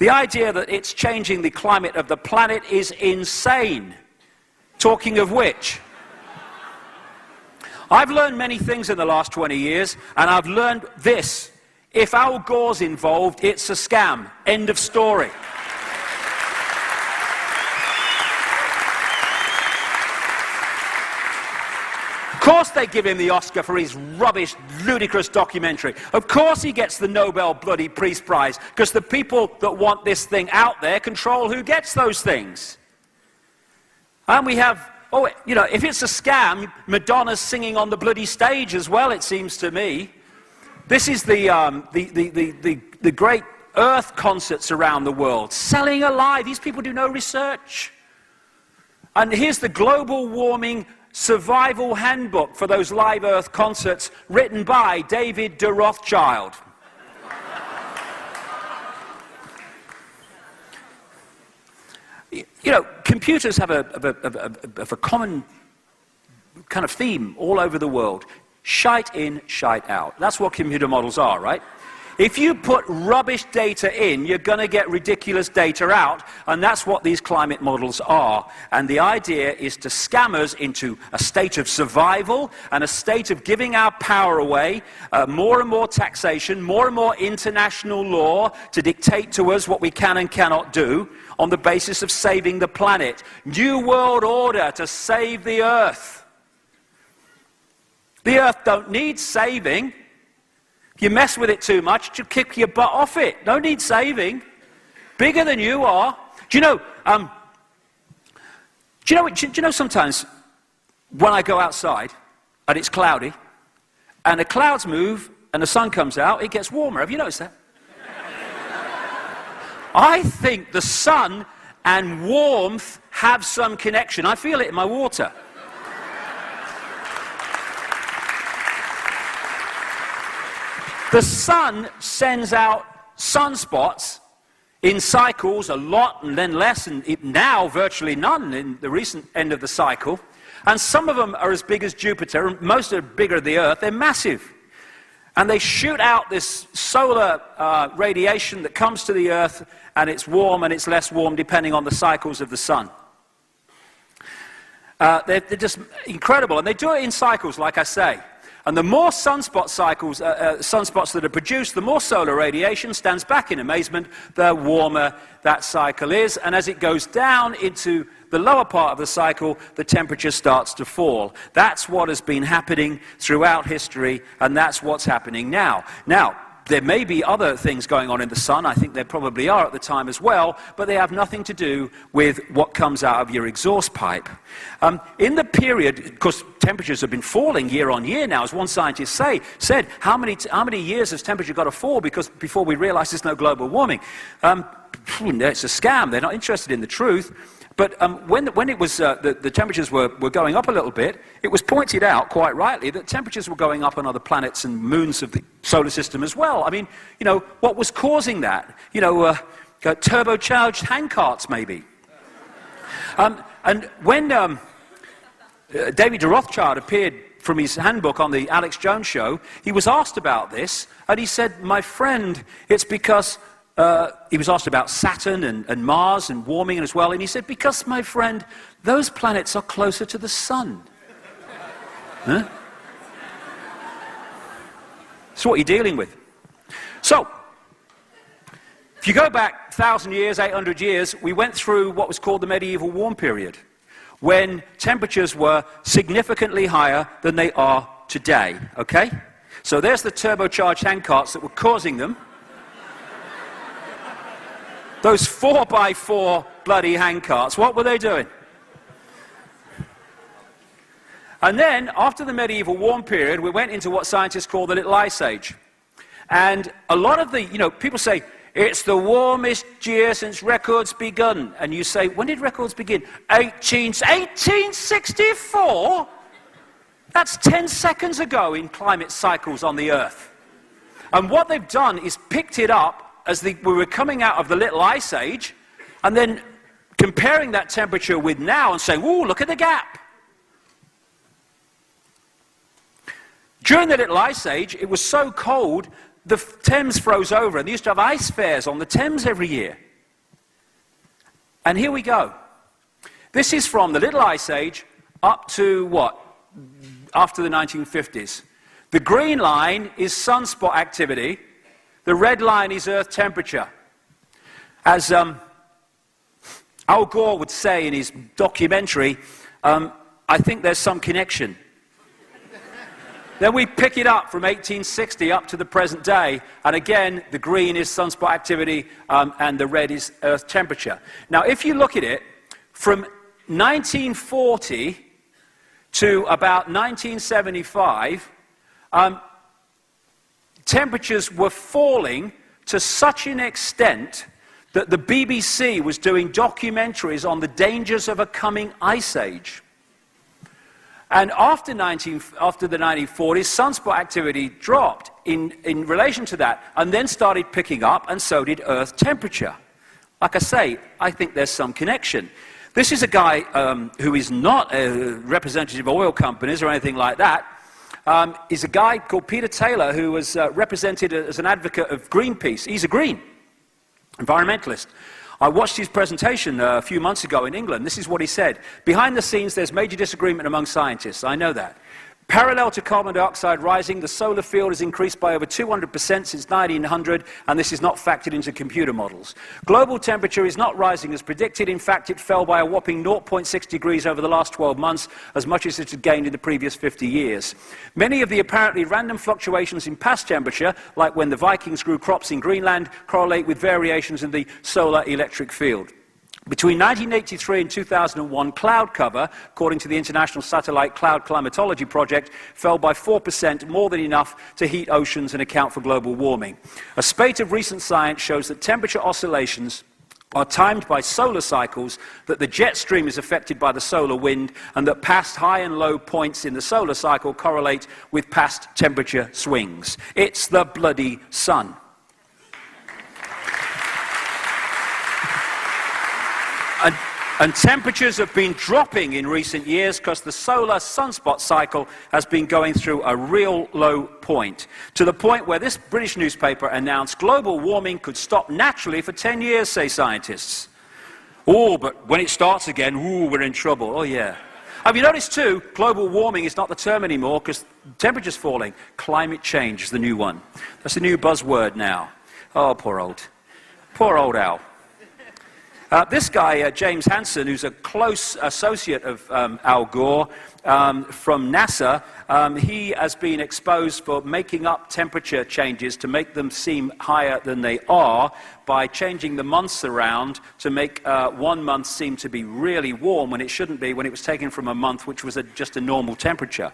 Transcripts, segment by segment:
The idea that it's changing the climate of the planet is insane. Talking of which, I've learned many things in the last 20 years, and I've learned this. If Al Gore's involved, it's a scam. End of story. Of course they give him the Oscar for his rubbish, ludicrous documentary. Of course he gets the Nobel bloody Peace Prize, because the people that want this thing out there control who gets those things. And we have, oh, you know, if it's a scam, Madonna's singing on the bloody stage as well, it seems to me. This is the great Earth concerts around the world, selling a lie. These people do no research. And here's the global warming survival handbook for those live Earth concerts, written by David de Rothschild. You know, computers have a common kind of theme all over the world. Shite in, shite out. That's what computer models are, right? If you put rubbish data in, you're going to get ridiculous data out, and that's what these climate models are. And the idea is to scam us into a state of survival and a state of giving our power away, more and more taxation, more and more international law to dictate to us what we can and cannot do on the basis of saving the planet. New world order to save the Earth. The Earth don't need saving. If you mess with it too much, you'll kick your butt off it. No need saving. Bigger than you are. Do you know sometimes when I go outside and it's cloudy and the clouds move and the sun comes out, it gets warmer. Have you noticed that? I think the sun and warmth have some connection. I feel it in my water. The sun sends out sunspots in cycles, a lot and then less, and now virtually none in the recent end of the cycle. And some of them are as big as Jupiter, and most are bigger than the Earth. They're massive. And they shoot out this solar radiation that comes to the Earth, and it's warm and it's less warm depending on the cycles of the sun. They're just incredible, and they do it in cycles, like I say. And the more sunspots that are produced, the more solar radiation stands back in amazement, the warmer that cycle is. And as it goes down into the lower part of the cycle, the temperature starts to fall. That's what has been happening throughout history, and that's what's happening now. Now, there may be other things going on in the sun, I think there probably are at the time as well, but they have nothing to do with what comes out of your exhaust pipe. In the period, because temperatures have been falling year on year now, as one scientist said, how many years has temperature got to fall before we realize there's no global warming? It's a scam, they're not interested in the truth. But when it was, the temperatures were going up a little bit, it was pointed out, quite rightly, that temperatures were going up on other planets and moons of the solar system as well. I mean, you know, what was causing that? You know, turbocharged handcarts, maybe. And when David de Rothschild appeared from his handbook on the Alex Jones show, he was asked about this, and he said, my friend, it's because... he was asked about Saturn and Mars and warming as well, and he said, because, my friend, those planets are closer to the sun. Huh? That's what you're dealing with. So, if you go back 1,000 years, 800 years, we went through what was called the medieval warm period, when temperatures were significantly higher than they are today, okay? So there's the turbocharged handcarts that were causing them. Those 4x4 bloody handcarts, what were they doing? And then, after the medieval warm period, we went into what scientists call the Little Ice Age. And a lot of the, you know, people say, it's the warmest year since records begun. And you say, when did records begin? 1864? That's 10 seconds ago in climate cycles on the Earth. And what they've done is picked it up as we were coming out of the Little Ice Age, and then comparing that temperature with now and saying, ooh, look at the gap. During the Little Ice Age, it was so cold, the Thames froze over, and they used to have ice fairs on the Thames every year. And here we go. This is from the Little Ice Age up to what? After the 1950s. The green line is sunspot activity. The red line is Earth temperature. As Al Gore would say in his documentary, I think there's some connection. Then we pick it up from 1860 up to the present day, and again, the green is sunspot activity, and the red is Earth temperature. Now, if you look at it, from 1940 to about 1975, temperatures were falling to such an extent that the BBC was doing documentaries on the dangers of a coming ice age. And after the 1940s, sunspot activity dropped in relation to that, and then started picking up, and so did Earth temperature. Like I say, I think there's some connection. This is a guy who is not a representative of oil companies or anything like that. Is a guy called Peter Taylor, who was represented as an advocate of Greenpeace. He's a green environmentalist. I watched his presentation a few months ago in England. This is what he said. Behind the scenes, there's major disagreement among scientists. I know that. Parallel to carbon dioxide rising, the solar field has increased by over 200% since 1900, and this is not factored into computer models. Global temperature is not rising as predicted. In fact, it fell by a whopping 0.6 degrees over the last 12 months, as much as it had gained in the previous 50 years. Many of the apparently random fluctuations in past temperature, like when the Vikings grew crops in Greenland, correlate with variations in the solar electric field. Between 1983 and 2001, cloud cover, according to the International Satellite Cloud Climatology Project, fell by 4%, more than enough to heat oceans and account for global warming. A spate of recent science shows that temperature oscillations are timed by solar cycles, that the jet stream is affected by the solar wind, and that past high and low points in the solar cycle correlate with past temperature swings. It's the bloody sun. And temperatures have been dropping in recent years because the solar sunspot cycle has been going through a real low point, to the point where this British newspaper announced global warming could stop naturally for 10 years, say scientists. Oh, but when it starts again, ooh, we're in trouble. Oh, yeah. Have you noticed, too, global warming is not the term anymore because temperature's falling. Climate change is the new one. That's the new buzzword now. Oh, poor old Al. This guy, James Hansen, who's a close associate of Al Gore from NASA, he has been exposed for making up temperature changes to make them seem higher than they are by changing the months around to make one month seem to be really warm when it shouldn't be, when it was taken from a month which was just a normal temperature.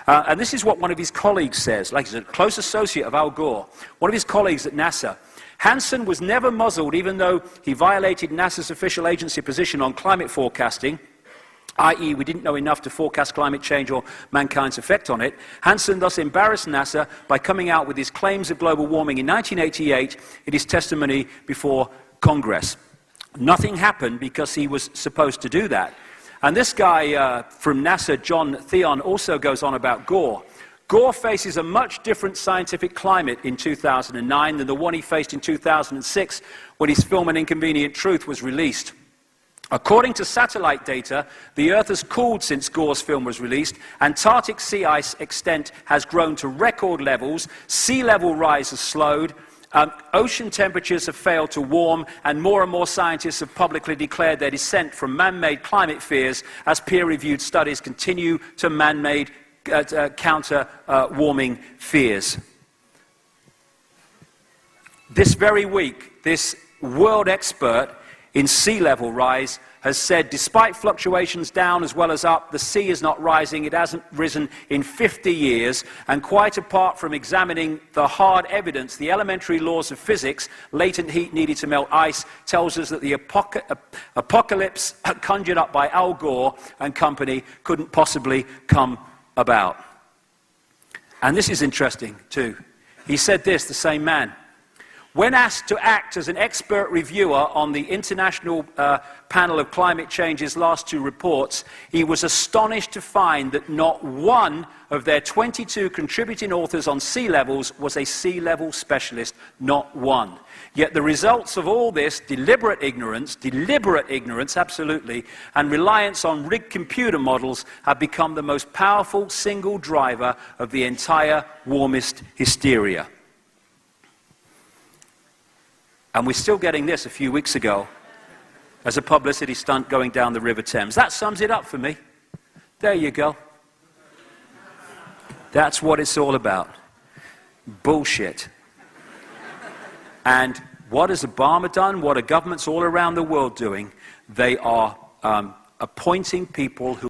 And this is what one of his colleagues says, like he's a close associate of Al Gore, one of his colleagues at NASA. Hansen was never muzzled, even though he violated NASA's official agency position on climate forecasting, i.e. we didn't know enough to forecast climate change or mankind's effect on it. Hansen thus embarrassed NASA by coming out with his claims of global warming in 1988 in his testimony before Congress. Nothing happened because he was supposed to do that. And this guy from NASA, John Theon, also goes on about Gore. Gore faces a much different scientific climate in 2009 than the one he faced in 2006 when his film An Inconvenient Truth was released. According to satellite data, the Earth has cooled since Gore's film was released. Antarctic sea ice extent has grown to record levels, sea level rise has slowed, ocean temperatures have failed to warm, and more scientists have publicly declared their dissent from man-made climate fears as peer-reviewed studies continue to counter warming fears. This very week, this world expert in sea level rise has said, despite fluctuations down as well as up, the sea is not rising. It hasn't risen in 50 years. And quite apart from examining the hard evidence, the elementary laws of physics, latent heat needed to melt ice, tells us that the apocalypse conjured up by Al Gore and company couldn't possibly come about. And this is interesting too. He said this, the same man. When asked to act as an expert reviewer on the International Panel of Climate Change's last two reports, he was astonished to find that not one of their 22 contributing authors on sea levels was a sea level specialist, not one. Yet the results of all this deliberate ignorance, absolutely, and reliance on rigged computer models have become the most powerful single driver of the entire warmist hysteria. And we're still getting this a few weeks ago as a publicity stunt going down the River Thames. That sums it up for me. There you go. That's what it's all about. Bullshit. And what has Obama done? What are governments all around the world doing? They are appointing people who